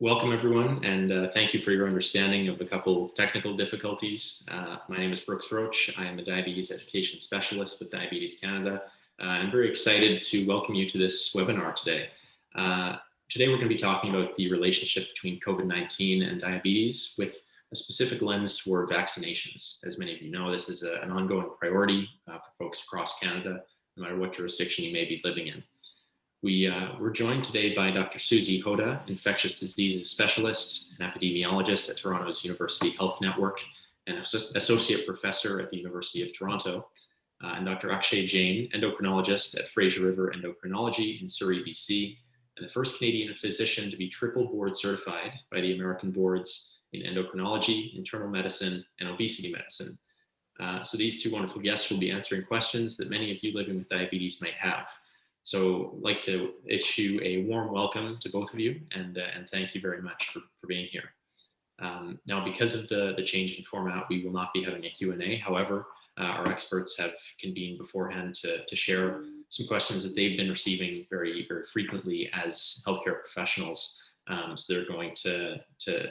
Welcome, everyone, and thank you for your understanding of a couple technical difficulties. My name is Brooks Roach. I am a diabetes education specialist with Diabetes Canada. I'm very excited to welcome you to this webinar today. Today, we're going to be talking about the relationship between COVID-19 and diabetes with a specific lens toward vaccinations. As many of you know, this is an ongoing priority for folks across Canada, no matter what jurisdiction you may be living in. We're joined today by Dr. Susy Hota, Infectious Diseases Specialist and Epidemiologist at Toronto's University Health Network and Associate Professor at the University of Toronto, and Dr. Akshay Jain, Endocrinologist at Fraser River Endocrinology in Surrey, BC, and the first Canadian physician to be triple board certified by the American boards in endocrinology, internal medicine, and obesity medicine. So these two wonderful guests will be answering questions that many of you living with diabetes might have. So I'd like to issue a warm welcome to both of you and thank you very much for being here. Now, because of the change in format, we will not be having a Q&A. However, our experts have convened beforehand to share some questions that they've been receiving very, very frequently as healthcare professionals. So they're going to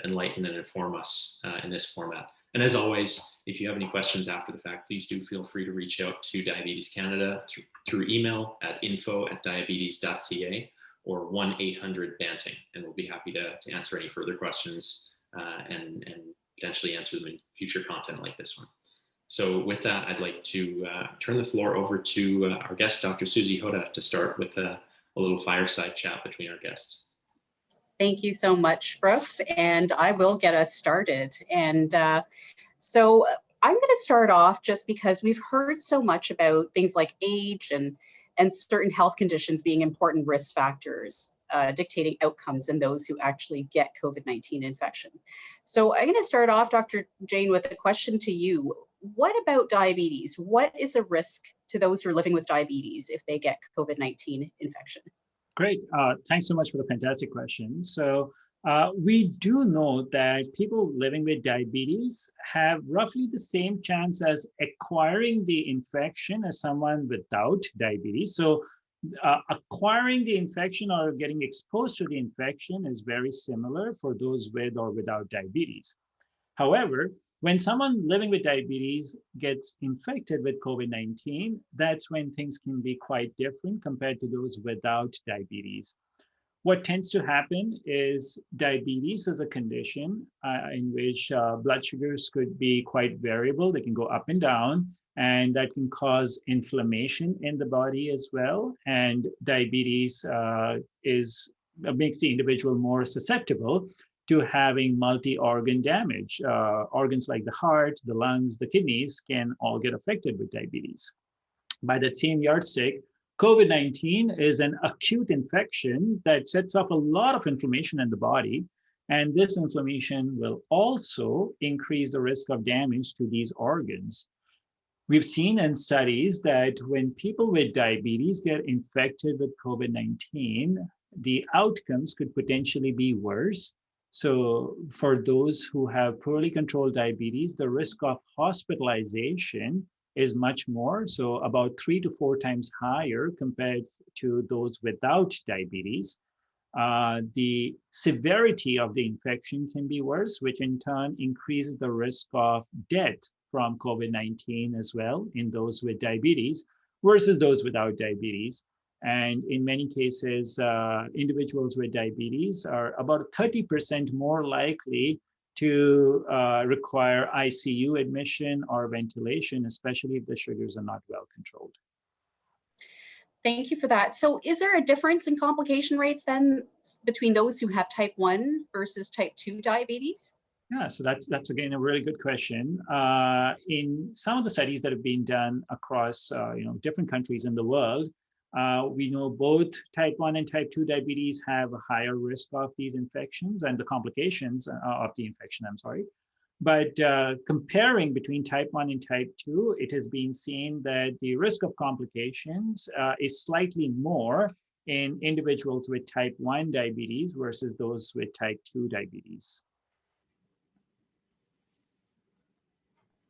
enlighten and inform us in this format. And as always, if you have any questions after the fact, please do feel free to reach out to Diabetes Canada through email at info@diabetes.ca or 1-800-BANTING, and we'll be happy to answer any further questions and potentially answer them in future content like this one. So with that, I'd like to turn the floor over to our guest, Dr. Susy Hota, to start with a little fireside chat between our guests. Thank you so much, Brooks, and I will get us started. And so I'm going to start off just because we've heard so much about things like age and certain health conditions being important risk factors dictating outcomes in those who actually get COVID-19 infection. So I'm going to start off, Dr. Jain, with a question to you. What about diabetes? What is a risk to those who are living with diabetes if they get COVID-19 infection? Great. Thanks so much for the fantastic question. So we do know that people living with diabetes have roughly the same chance as acquiring the infection as someone without diabetes. So acquiring the infection or getting exposed to the infection is very similar for those with or without diabetes. However, when someone living with diabetes gets infected with COVID-19, that's when things can be quite different compared to those without diabetes. What tends to happen is diabetes is a condition in which blood sugars could be quite variable. They can go up and down, and that can cause inflammation in the body as well. And diabetes makes the individual more susceptible to having multi-organ damage. Organs like the heart, the lungs, the kidneys can all get affected with diabetes. By that same yardstick, COVID-19 is an acute infection that sets off a lot of inflammation in the body. And this inflammation will also increase the risk of damage to these organs. We've seen in studies that when people with diabetes get infected with COVID-19, the outcomes could potentially be worse. So for those who have poorly controlled diabetes, the risk of hospitalization is much more, so about 3 to 4 times higher compared to those without diabetes. The severity of the infection can be worse, which in turn increases the risk of death from COVID-19 as well in those with diabetes versus those without diabetes. And in many cases, individuals with diabetes are about 30% more likely to require ICU admission or ventilation, especially if the sugars are not well controlled. Thank you for that. So is there a difference in complication rates then between those who have type 1 versus type 2 diabetes? Yeah, so that's again a really good question. In some of the studies that have been done across different countries in the world, we know both type 1 and type 2 diabetes have a higher risk of these infections and the complications of the infection, But comparing between type 1 and type 2, it has been seen that the risk of complications is slightly more in individuals with type 1 diabetes versus those with type 2 diabetes.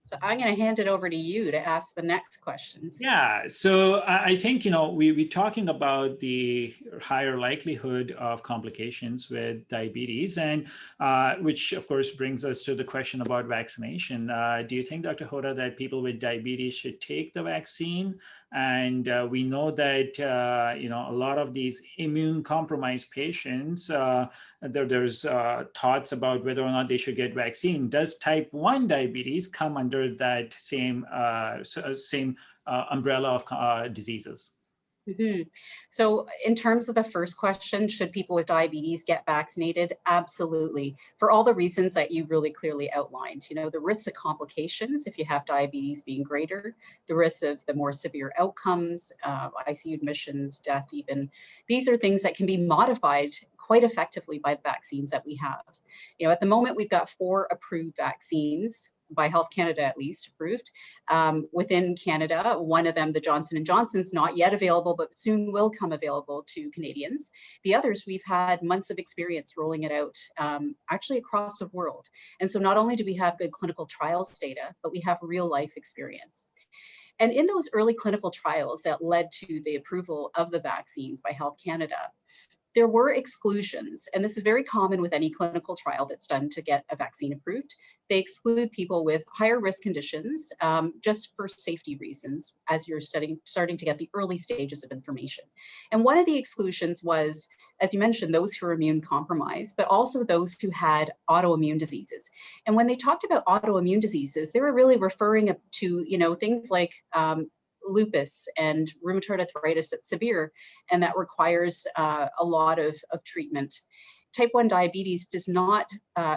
So I'm going to hand it over to you to ask the next questions. Yeah, so I think, we're talking about the higher likelihood of complications with diabetes, and which of course brings us to the question about vaccination. Do you think, Dr. Hota, that people with diabetes should take the vaccine? And we know that, a lot of these immune compromised patients, there's thoughts about whether or not they should get vaccine. Does type 1 diabetes come under that same umbrella of diseases? Mhm. So in terms of the first question, should people with diabetes get vaccinated? Absolutely. For all the reasons that you really clearly outlined. The risks of complications if you have diabetes being greater, the risks of the more severe outcomes, ICU admissions, death even. These are things that can be modified quite effectively by the vaccines that we have. At the moment, we've got 4 approved vaccines by Health Canada, at least approved. Within Canada, one of them, the Johnson & Johnson's, not yet available, but soon will come available to Canadians. The others, we've had months of experience rolling it out, actually across the world. And so not only do we have good clinical trials data, but we have real life experience. And in those early clinical trials that led to the approval of the vaccines by Health Canada, there were exclusions, and this is very common with any clinical trial that's done to get a vaccine approved. They exclude people with higher risk conditions just for safety reasons as you're starting to get the early stages of information. And one of the exclusions was, as you mentioned, those who are immune compromised, but also those who had autoimmune diseases. And when they talked about autoimmune diseases, they were really referring to things like lupus and rheumatoid arthritis that's severe and that requires a lot of treatment. Type 1 diabetes does not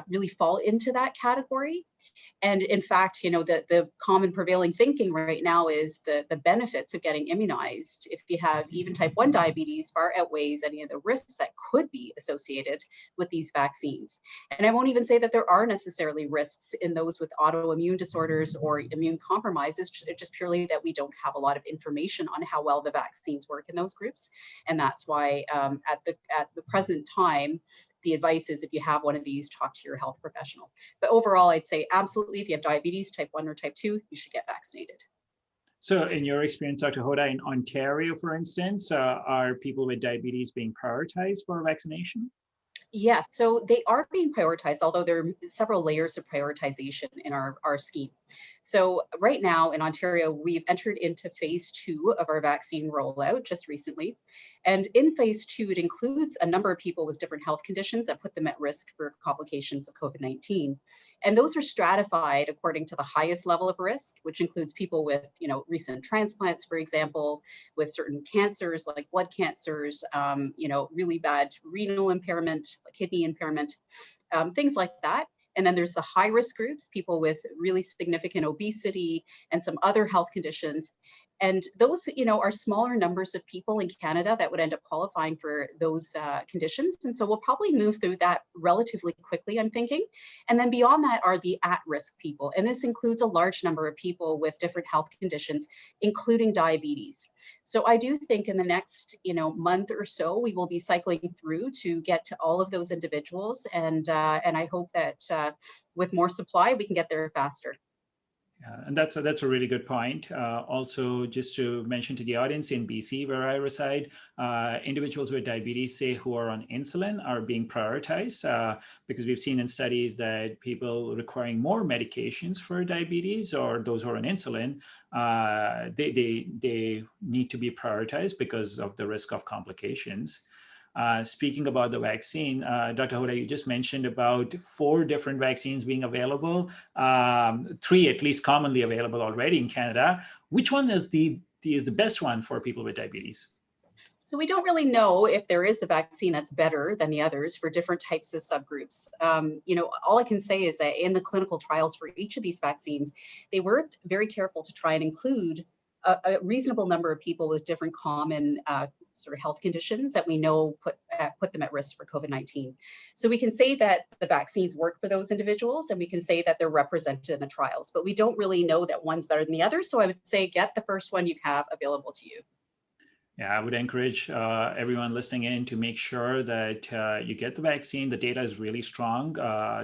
really fall into that category. And in fact, the common prevailing thinking right now is the benefits of getting immunized, if you have even type 1 diabetes, far outweighs any of the risks that could be associated with these vaccines. And I won't even say that there are necessarily risks in those with autoimmune disorders or immune compromises, just purely that we don't have a lot of information on how well the vaccines work in those groups. And that's why at the present time, the advice is if you have one of these, talk to your health professional. But overall, I'd say absolutely, if you have diabetes, type 1 or type 2, you should get vaccinated. So in your experience, Dr. Hota, in Ontario, for instance, are people with diabetes being prioritized for vaccination? Yes, so they are being prioritized, although there are several layers of prioritization in our scheme. So right now in Ontario, we've entered into phase 2 of our vaccine rollout just recently. And in phase 2, it includes a number of people with different health conditions that put them at risk for complications of COVID-19. And those are stratified according to the highest level of risk, which includes people with, recent transplants, for example, with certain cancers like blood cancers, really bad renal impairment, kidney impairment, things like that. And then there's the high risk groups, people with really significant obesity and some other health conditions. And those, are smaller numbers of people in Canada that would end up qualifying for those conditions. And so we'll probably move through that relatively quickly, I'm thinking. And then beyond that are the at-risk people. And this includes a large number of people with different health conditions, including diabetes. So I do think in the next, month or so, we will be cycling through to get to all of those individuals. And I hope that with more supply, we can get there faster. And that's a really good point. Also, just to mention to the audience, in BC, where I reside, individuals with diabetes, say, who are on insulin are being prioritized because we've seen in studies that people requiring more medications for diabetes or those who are on insulin, they need to be prioritized because of the risk of complications. Speaking about the vaccine, Dr. Hota, you just mentioned about 4 different vaccines being available, 3 at least commonly available already in Canada. Which one is the best one for people with diabetes? So we don't really know if there is a vaccine that's better than the others for different types of subgroups. All I can say is that in the clinical trials for each of these vaccines, they were very careful to try and include a reasonable number of people with different common sort of health conditions that we know put them at risk for COVID-19. So we can say that the vaccines work for those individuals, and we can say that they're represented in the trials, but we don't really know that one's better than the other. So I would say get the first one you have available to you. Yeah, I would encourage everyone listening in to make sure that you get the vaccine. The data is really strong.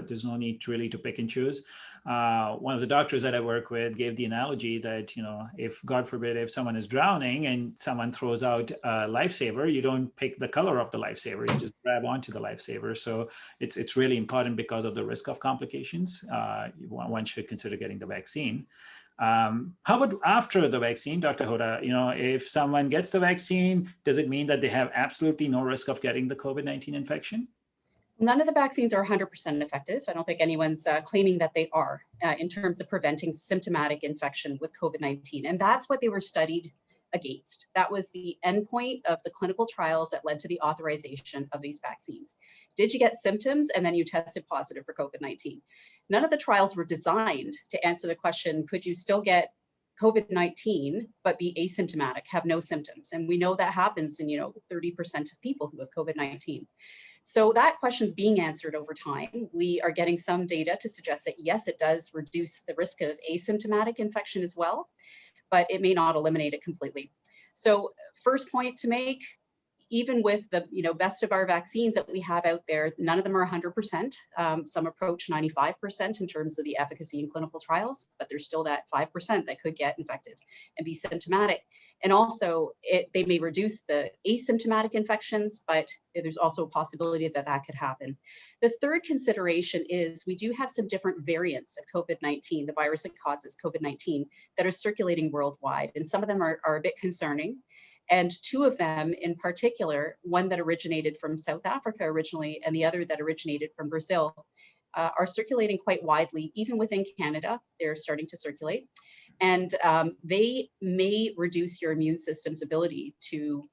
There's no need really to pick and choose. One of the doctors that I work with gave the analogy that, if God forbid, if someone is drowning and someone throws out a lifesaver, you don't pick the color of the lifesaver, you just grab onto the lifesaver. So it's really important because of the risk of complications. One should consider getting the vaccine. How about after the vaccine, Dr. Hota? If someone gets the vaccine, does it mean that they have absolutely no risk of getting the COVID-19 infection? None of the vaccines are 100% effective. I don't think anyone's claiming that they are in terms of preventing symptomatic infection with COVID-19. And that's what they were studied against. That was the endpoint of the clinical trials that led to the authorization of these vaccines. Did you get symptoms and then you tested positive for COVID-19? None of the trials were designed to answer the question, could you still get COVID-19 but be asymptomatic, have no symptoms? And we know that happens in 30% of people who have COVID-19. So that question's being answered over time. We are getting some data to suggest that yes, it does reduce the risk of asymptomatic infection as well, but it may not eliminate it completely. So first point to make, even with the best of our vaccines that we have out there, none of them are 100%. Some approach 95% in terms of the efficacy in clinical trials, but there's still that 5% that could get infected and be symptomatic. And also, they may reduce the asymptomatic infections, but there's also a possibility that that could happen. The third consideration is we do have some different variants of COVID-19, the virus that causes COVID-19, that are circulating worldwide. And some of them are a bit concerning. And two of them in particular, one that originated from South Africa originally, and the other that originated from Brazil, are circulating quite widely. Even within Canada, they're starting to circulate. And they may reduce your immune system's ability to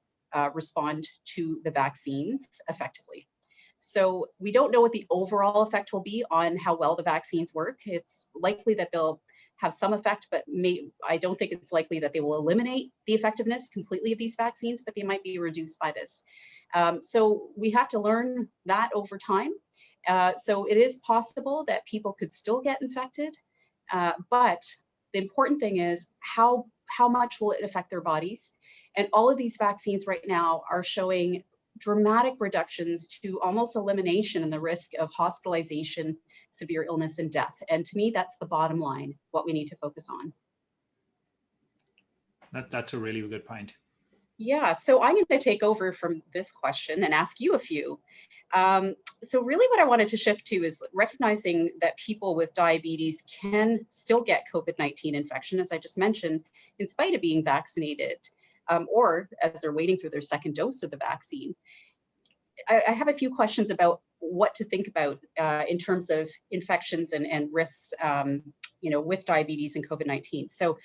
respond to the vaccines effectively. So we don't know what the overall effect will be on how well the vaccines work. It's likely that they'll have some effect, but I don't think it's likely that they will eliminate the effectiveness completely of these vaccines, but they might be reduced by this. So we have to learn that over time. So it is possible that people could still get infected, but the important thing is how much will it affect their bodies? And all of these vaccines right now are showing dramatic reductions to almost elimination in the risk of hospitalization, severe illness, and death. And to me, that's the bottom line, what we need to focus on. That's a really good point. Yeah, so I'm going to take over from this question and ask you a few. So really what I wanted to shift to is recognizing that people with diabetes can still get COVID-19 infection, as I just mentioned, in spite of being vaccinated, or as they're waiting for their second dose of the vaccine. I have a few questions about what to think about in terms of infections and risks, with diabetes and COVID-19. So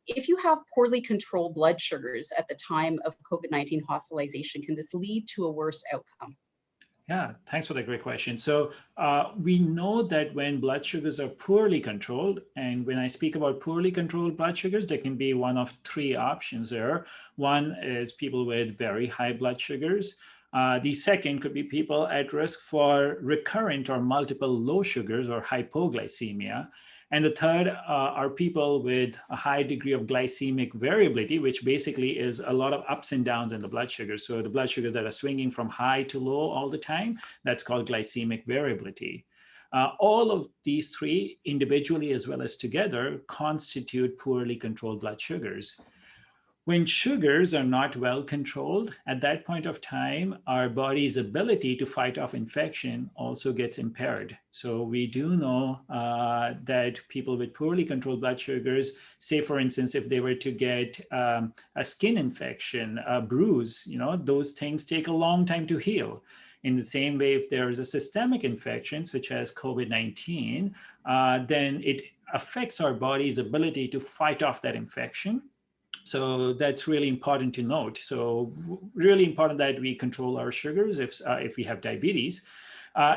if you have poorly controlled blood sugars at the time of COVID-19 hospitalization, can this lead to a worse outcome? Yeah, thanks for that great question. So we know that when blood sugars are poorly controlled, and when I speak about poorly controlled blood sugars, there can be one of three options there. One is people with very high blood sugars. The second could be people at risk for recurrent or multiple low sugars or hypoglycemia. And the third are people with a high degree of glycemic variability, which basically is a lot of ups and downs in the blood sugar. So the blood sugars that are swinging from high to low all the time, that's called glycemic variability. All of these three, individually as well as together, constitute poorly controlled blood sugars. When sugars are not well controlled, at that point of time, our body's ability to fight off infection also gets impaired. So we do know that people with poorly controlled blood sugars, say for instance, if they were to get a skin infection, a bruise, those things take a long time to heal. In the same way, if there is a systemic infection, such as COVID-19, then it affects our body's ability to fight off that infection. So that's really important to note. So really important that we control our sugars if we have diabetes.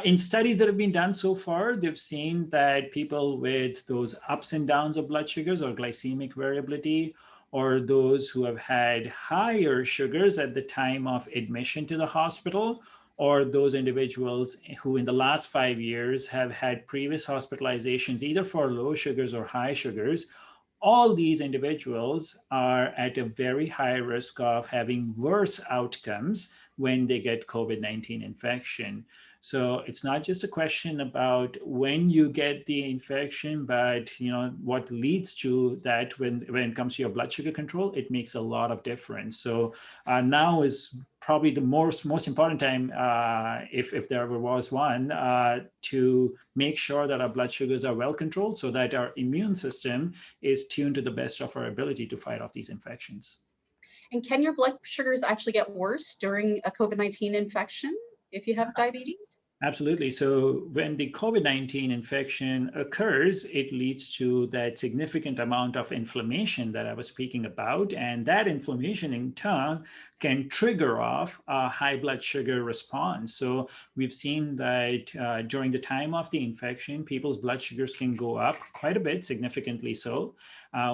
In studies that have been done so far, they've seen that people with those ups and downs of blood sugars or glycemic variability, or those who have had higher sugars at the time of admission to the hospital, or those individuals who in the last 5 years have had previous hospitalizations, either for low sugars or high sugars, all these individuals are at a very high risk of having worse outcomes when they get COVID-19 infection. So it's not just a question about when you get the infection, but what leads to that when it comes to your blood sugar control, it makes a lot of difference. So now is probably the most important time, if there ever was one, to make sure that our blood sugars are well controlled so that our immune system is tuned to the best of our ability to fight off these infections. And can your blood sugars actually get worse during a COVID-19 infection if you have diabetes? Absolutely. So when the COVID-19 infection occurs, it leads to that significant amount of inflammation that I was speaking about. And that inflammation in turn can trigger off a high blood sugar response. So we've seen that during the time of the infection, people's blood sugars can go up quite a bit, significantly so,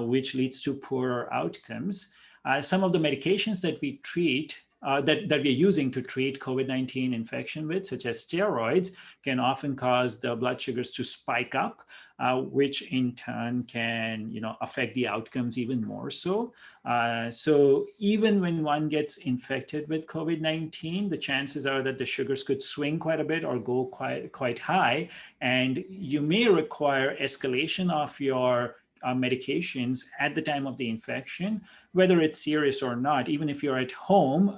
which leads to poorer outcomes. Some of the medications that we treat that we're using to treat COVID-19 infection with, such as steroids, can often cause the blood sugars to spike up, which in turn can, affect the outcomes even more so. So even when one gets infected with COVID-19, the chances are that the sugars could swing quite a bit or go quite high, and you may require escalation of your medications at the time of the infection, whether it's serious or not. Even if you're at home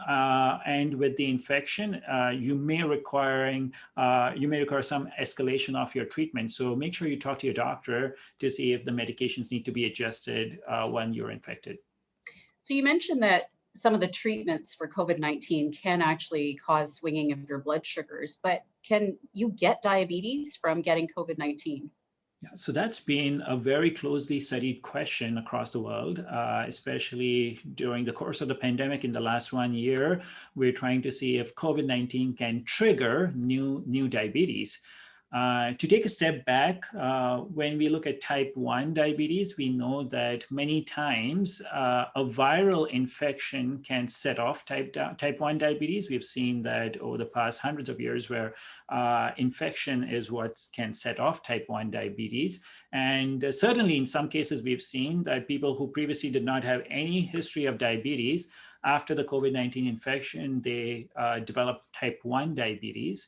and with the infection, you may require some escalation of your treatment. So make sure you talk to your doctor to see if the medications need to be adjusted when you're infected. So you mentioned that some of the treatments for COVID-19 can actually cause swinging of your blood sugars, but can you get diabetes from getting COVID-19? Yeah, so that's been a very closely studied question across the world, especially during the course of the pandemic in the last 1 year. We're trying to see if COVID-19 can trigger new diabetes. To take a step back, when we look at type 1 diabetes, we know that many times a viral infection can set off type 1 diabetes. We've seen that over the past hundreds of years where infection is what can set off type 1 diabetes. And certainly in some cases, we've seen that people who previously did not have any history of diabetes, after the COVID-19 infection, they developed type 1 diabetes.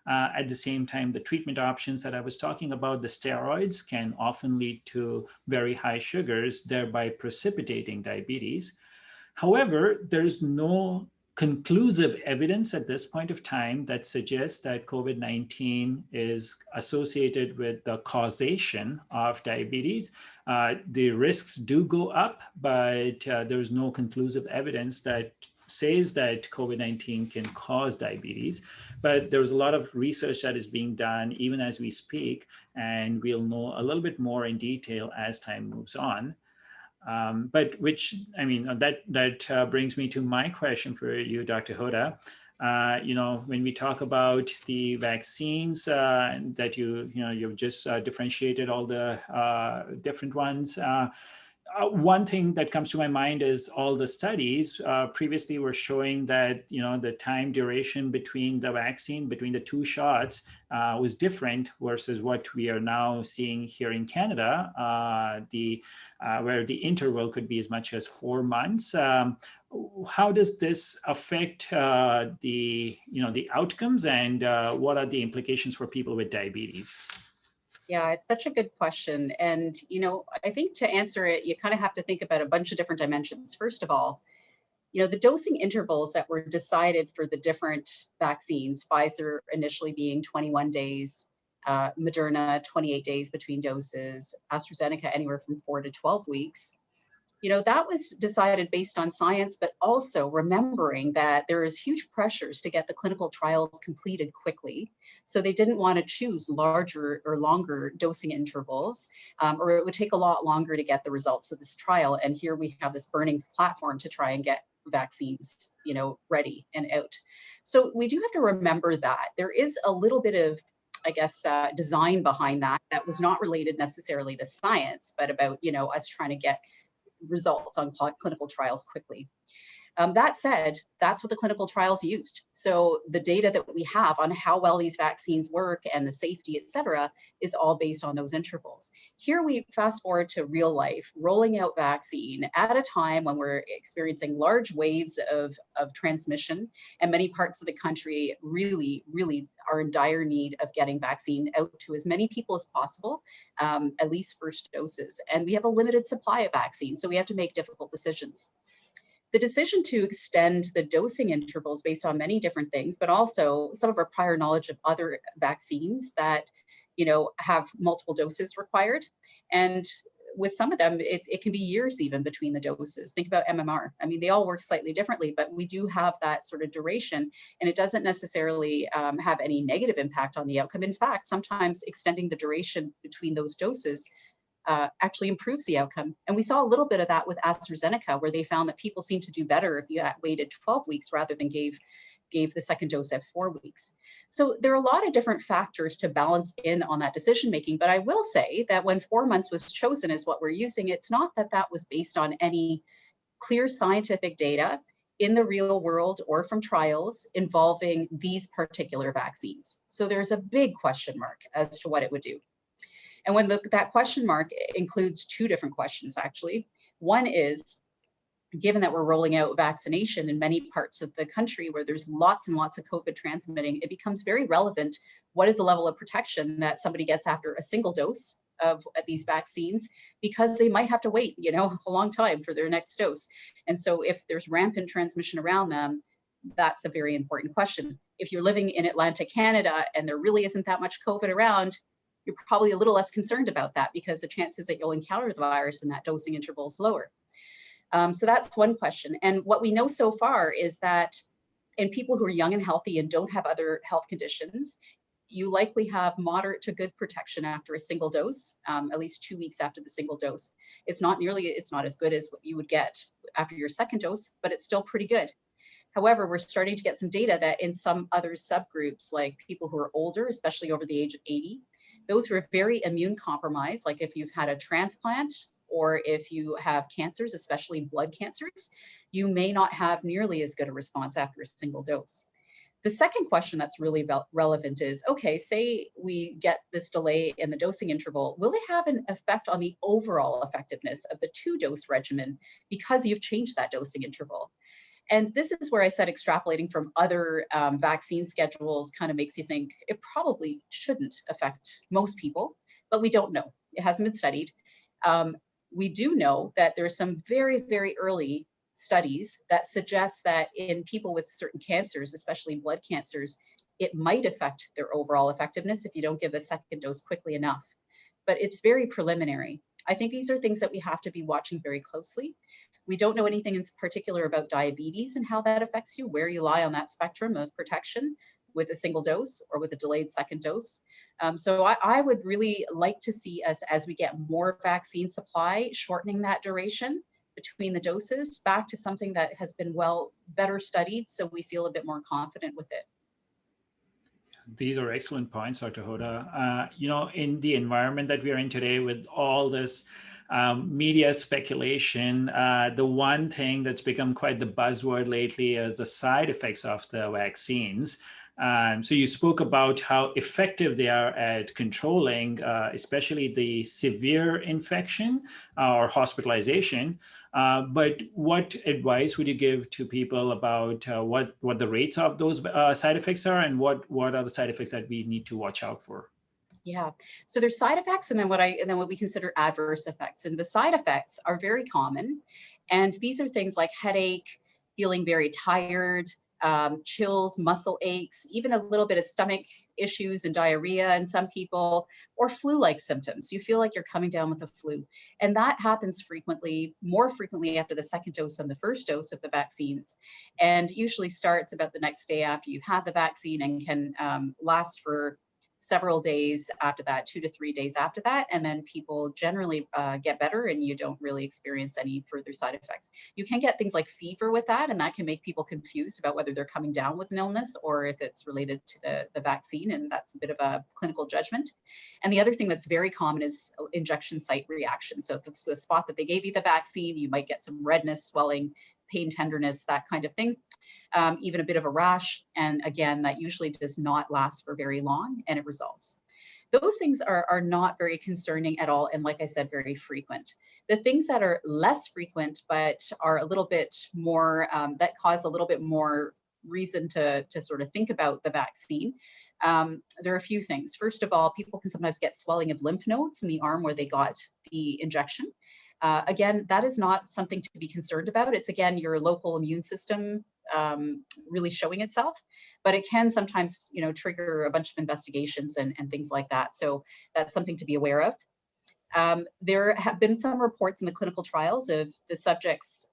At the same time, the treatment options that I was talking about, the steroids, can often lead to very high sugars, thereby precipitating diabetes. However, there's no conclusive evidence at this point of time that suggests that COVID-19 is associated with the causation of diabetes. The risks do go up, but there's no conclusive evidence that says that COVID-19 can cause diabetes, but there's a lot of research that is being done even as we speak, and we'll know a little bit more in detail as time moves on. But that brings me to my question for you, Dr. Hota. When we talk about the vaccines that you've just differentiated all the different ones. One thing that comes to my mind is all the studies previously were showing that the time duration between the vaccine, between the two shots, was different versus what we are now seeing here in Canada, where the interval could be as much as 4 months. How does this affect the outcomes, and what are the implications for people with diabetes? Yeah, it's such a good question. And, I think to answer it, you kind of have to think about a bunch of different dimensions. First of all, the dosing intervals that were decided for the different vaccines, Pfizer initially being 21 days, Moderna 28 days between doses, AstraZeneca anywhere from 4 to 12 weeks. That was decided based on science, but also remembering that there is huge pressures to get the clinical trials completed quickly. So they didn't want to choose larger or longer dosing intervals, or it would take a lot longer to get the results of this trial. And here we have this burning platform to try and get vaccines, ready and out. So we do have to remember that there is a little bit of, design behind that was not related necessarily to science, but about, us trying to get results on clinical trials quickly. That said, that's what the clinical trials used. So the data that we have on how well these vaccines work and the safety, et cetera, is all based on those intervals. Here we fast forward to real life, rolling out vaccine at a time when we're experiencing large waves of transmission, and many parts of the country really, really are in dire need of getting vaccine out to as many people as possible, at least first doses. And we have a limited supply of vaccine, so we have to make difficult decisions. The decision to extend the dosing intervals based on many different things, but also some of our prior knowledge of other vaccines that, have multiple doses required. And with some of them, it can be years even between the doses. Think about MMR. I mean, they all work slightly differently, but we do have that sort of duration, and it doesn't necessarily have any negative impact on the outcome. In fact, sometimes extending the duration between those doses actually improves the outcome. And we saw a little bit of that with AstraZeneca, where they found that people seemed to do better if you waited 12 weeks rather than gave the second dose at 4 weeks. So there are a lot of different factors to balance in on that decision making. But I will say that when 4 months was chosen as what we're using, it's not that that was based on any clear scientific data in the real world or from trials involving these particular vaccines. So there's a big question mark as to what it would do. And when that question mark includes two different questions, actually. One is, given that we're rolling out vaccination in many parts of the country where there's lots and lots of COVID transmitting, it becomes very relevant. What is the level of protection that somebody gets after a single dose of these vaccines? Because they might have to wait, a long time for their next dose. And so if there's rampant transmission around them, that's a very important question. If you're living in Atlantic Canada and there really isn't that much COVID around, you're probably a little less concerned about that because the chances that you'll encounter the virus in that dosing interval is lower. So that's one question. And what we know so far is that in people who are young and healthy and don't have other health conditions, you likely have moderate to good protection after a single dose, at least 2 weeks after the single dose. It's not as good as what you would get after your second dose, but it's still pretty good. However, we're starting to get some data that in some other subgroups, like people who are older, especially over the age of 80, those who are very immune compromised, like if you've had a transplant or if you have cancers, especially blood cancers, you may not have nearly as good a response after a single dose. The second question that's really relevant is, okay, say we get this delay in the dosing interval, will it have an effect on the overall effectiveness of the 2-dose regimen because you've changed that dosing interval? And this is where I said extrapolating from other vaccine schedules kind of makes you think it probably shouldn't affect most people, but we don't know. It hasn't been studied. We do know that there's some very, very early studies that suggest that in people with certain cancers, especially blood cancers, it might affect their overall effectiveness if you don't give the second dose quickly enough. But it's very preliminary. I think these are things that we have to be watching very closely. We don't know anything in particular about diabetes and how that affects you, where you lie on that spectrum of protection with a single dose or with a delayed second dose. So I would really like to see us, as we get more vaccine supply, shortening that duration between the doses back to something that has been better studied, so we feel a bit more confident with it. These are excellent points, Dr. Hota. In the environment that we are in today with all this media speculation, the one thing that's become quite the buzzword lately is the side effects of the vaccines. So you spoke about how effective they are at controlling, especially the severe infection or hospitalization. But what advice would you give to people about what the rates of those side effects are, and what are the side effects that we need to watch out for? Yeah, so there's side effects, and then what we consider adverse effects. And the side effects are very common, and these are things like headache, feeling very tired, chills, muscle aches, even a little bit of stomach issues and diarrhea in some people, or flu-like symptoms. You feel like you're coming down with a flu. And that happens more frequently after the second dose than the first dose of the vaccines. And usually starts about the next day after you've had the vaccine and can last for several days after that, 2 to 3 days after that. And then people generally get better and you don't really experience any further side effects. You can get things like fever with that, and that can make people confused about whether they're coming down with an illness or if it's related to the vaccine, and that's a bit of a clinical judgment. And the other thing that's very common is injection site reaction. So if it's the spot that they gave you the vaccine, you might get some redness, swelling, pain, tenderness, that kind of thing, even a bit of a rash. And again, that usually does not last for very long and it resolves. Those things are not very concerning at all. And like I said, very frequent. The things that are less frequent, but are a little bit more, that cause a little bit more reason to sort of think about the vaccine. There are a few things. First of all, people can sometimes get swelling of lymph nodes in the arm where they got the injection. Again, that is not something to be concerned about. It's again, your local immune system really showing itself, but it can sometimes, trigger a bunch of investigations and things like that. So that's something to be aware of. There have been some reports in the clinical trials of the subjects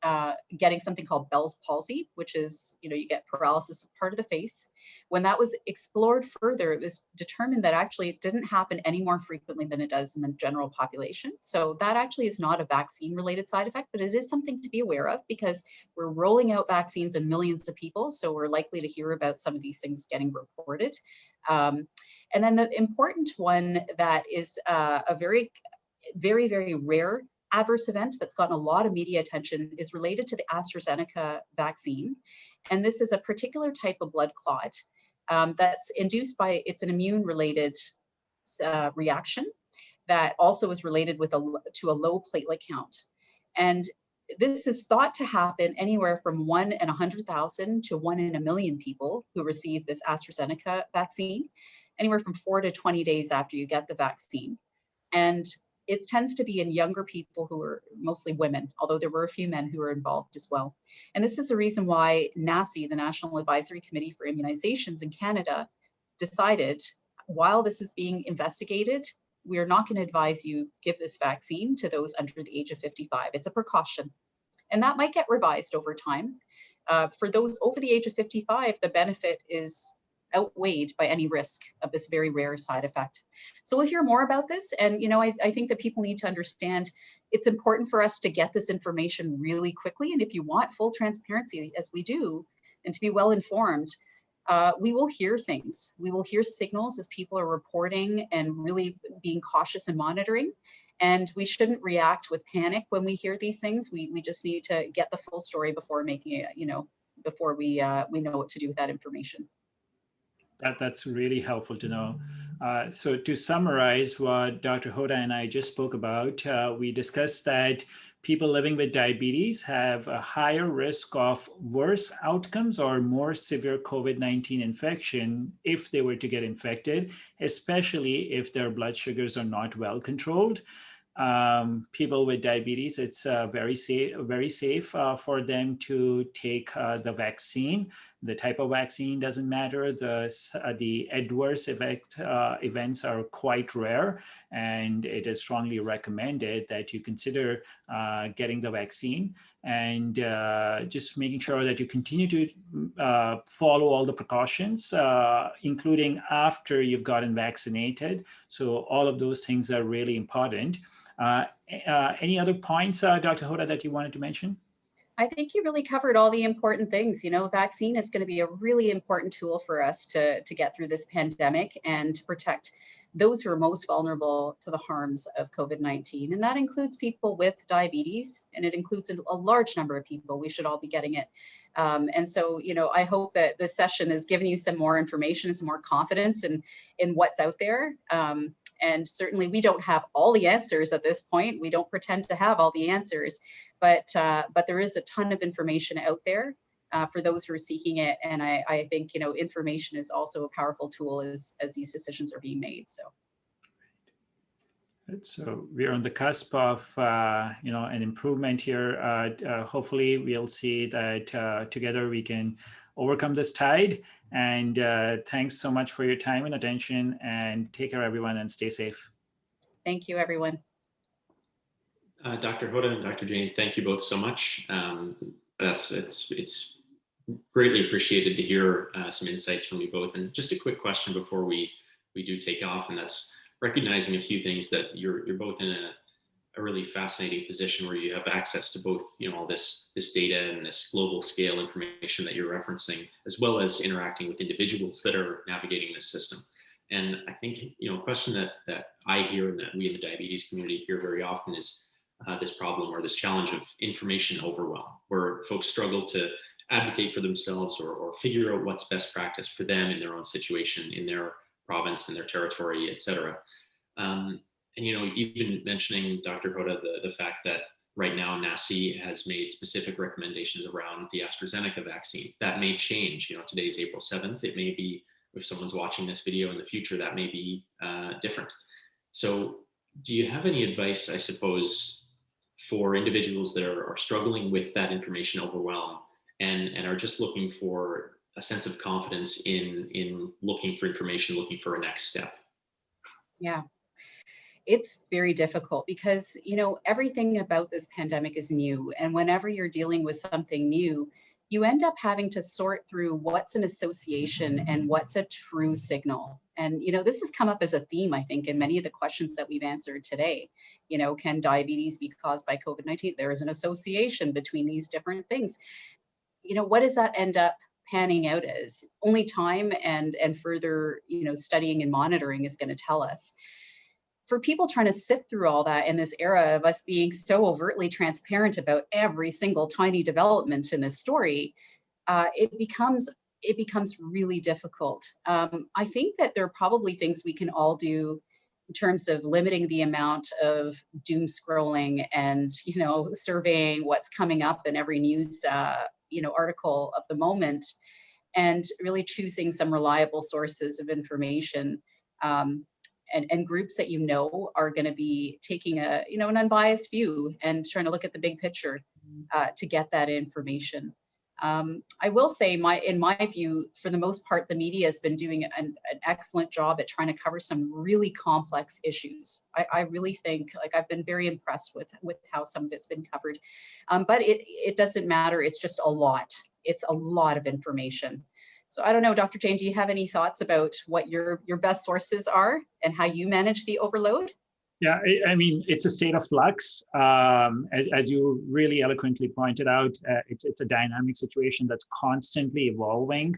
getting something called Bell's palsy, which is, you get paralysis of part of the face. When that was explored further, it was determined that actually it didn't happen any more frequently than it does in the general population. So that actually is not a vaccine-related side effect, but it is something to be aware of because we're rolling out vaccines in millions of people. So we're likely to hear about some of these things getting reported. And then the important one that is a very, very rare adverse event that's gotten a lot of media attention is related to the AstraZeneca vaccine. And this is a particular type of blood clot that's induced by, it's an immune related reaction that also is related to a low platelet count. And this is thought to happen anywhere from 1 in 100,000 to 1 in a million people who receive this AstraZeneca vaccine, anywhere from 4 to 20 days after you get the vaccine. And it tends to be in younger people who are mostly women, although there were a few men who were involved as well. And this is the reason why NACI, the National Advisory Committee for Immunizations in Canada, decided while this is being investigated, we are not going to advise you give this vaccine to those under the age of 55. It's a precaution. And that might get revised over time. For those over the age of 55, the benefit is outweighed by any risk of this very rare side effect. So we'll hear more about this. And, I think that people need to understand it's important for us to get this information really quickly. And if you want full transparency, as we do, and to be well informed, we will hear things. We will hear signals as people are reporting and really being cautious and monitoring. And we shouldn't react with panic when we hear these things. We just need to get the full story before making it, before we know what to do with that information. That's really helpful to know. So to summarize what Dr. Hota and I just spoke about, we discussed that people living with diabetes have a higher risk of worse outcomes or more severe COVID-19 infection if they were to get infected, especially if their blood sugars are not well controlled. People with diabetes, it's very safe for them to take the vaccine. The type of vaccine doesn't matter. The adverse events are quite rare, and it is strongly recommended that you consider getting the vaccine and just making sure that you continue to follow all the precautions, including after you've gotten vaccinated. So all of those things are really important. Any other points, Dr. Hota, that you wanted to mention? I think you really covered all the important things. Vaccine is going to be a really important tool for us to get through this pandemic and to protect those who are most vulnerable to the harms of COVID-19. And that includes people with diabetes, and it includes a large number of people. We should all be getting it. And so, I hope that this session has given you some more information and some more confidence in what's out there. And certainly we don't have all the answers at this point. We don't pretend to have all the answers, but there is a ton of information out there for those who are seeking it. And I think, information is also a powerful tool as these decisions are being made. So we're on the cusp of, an improvement here. Hopefully we'll see that together we can overcome this tide. And thanks so much for your time and attention, and take care, everyone, and stay safe. Thank you, everyone. Dr. Hota and Dr. Jane, thank you both so much. It's greatly appreciated to hear some insights from you both. And just a quick question before we do take off, and that's recognizing a few things that you're both in a really fascinating position where you have access to both, all this data and this global scale information that you're referencing, as well as interacting with individuals that are navigating this system. And I think, a question that I hear and that we in the diabetes community hear very often is, this problem or this challenge of information overwhelm, where folks struggle to advocate for themselves or figure out what's best practice for them in their own situation, in their province, in their territory, et cetera. And, you know, even mentioning, Dr. Hota, the fact that right now NACI has made specific recommendations around the AstraZeneca vaccine. That may change. You know, today's April 7th. It may be, if someone's watching this video in the future, that may be different. So do you have any advice, I suppose, for individuals that are struggling with that information overwhelm and are just looking for a sense of confidence in looking for information, looking for a next step? Yeah. It's very difficult because, you know, everything about this pandemic is new. And whenever you're dealing with something new, you end up having to sort through what's an association and what's a true signal. And, you know, this has come up as a theme, I think, in many of the questions that we've answered today. You know, can diabetes be caused by COVID-19? There is an association between these different things. You know, what does that end up panning out as? Only time and further, you know, studying and monitoring is going to tell us. For people trying to sift through all that in this era of us being so overtly transparent about every single tiny development in this story, it becomes really difficult. I think that there are probably things we can all do in terms of limiting the amount of doom scrolling and, you know, surveying what's coming up in every news you know, article of the moment, and really choosing some reliable sources of information. And groups that you know are going to be taking a, you know, an unbiased view and trying to look at the big picture to get that information. I will say, in my view, for the most part, the media has been doing an excellent job at trying to cover some really complex issues. I really think, like, I've been very impressed with how some of it's been covered. But it doesn't matter. It's just a lot. It's a lot of information. So I don't know, Dr. Jane, do you have any thoughts about what your best sources are and how you manage the overload? Yeah, I mean, it's a state of flux. As you really eloquently pointed out, it's a dynamic situation that's constantly evolving.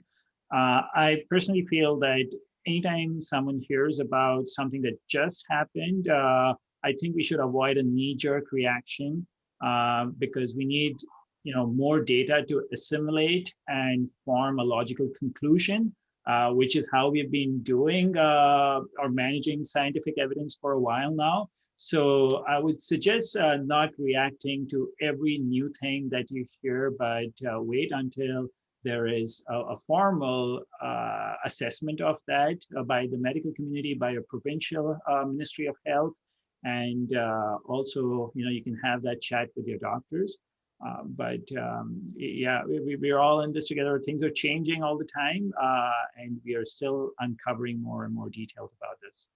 I personally feel that anytime someone hears about something that just happened, I think we should avoid a knee-jerk reaction because we need, you know, more data to assimilate and form a logical conclusion, which is how we've been doing or managing scientific evidence for a while now. So I would suggest not reacting to every new thing that you hear, but wait until there is a formal assessment of that by the medical community, by a provincial Ministry of Health. And also, you know, you can have that chat with your doctors. Yeah, we're all in this together. Things are changing all the time, and we are still uncovering more and more details about this.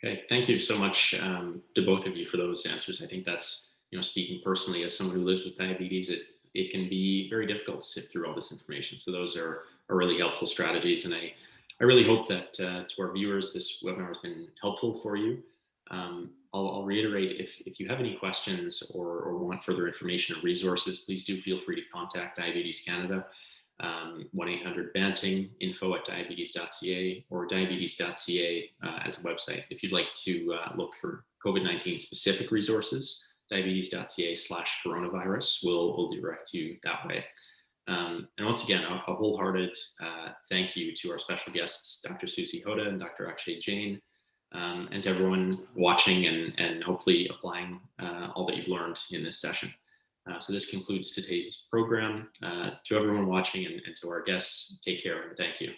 Okay, thank you so much to both of you for those answers. I think that's, you know, speaking personally as someone who lives with diabetes, it can be very difficult to sift through all this information. So those are really helpful strategies, and I really hope that to our viewers, this webinar has been helpful for you. I'll reiterate, if you have any questions or want further information or resources, please do feel free to contact Diabetes Canada, 1-800-BANTING, info@diabetes.ca, or diabetes.ca as a website. If you'd like to look for COVID-19 specific resources, diabetes.ca/coronavirus will direct you that way. And once again, a wholehearted thank you to our special guests, Dr. Susy Hota and Dr. Akshay Jain, and to everyone watching and hopefully applying all that you've learned in this session. So this concludes today's program. To everyone watching and to our guests, take care and thank you.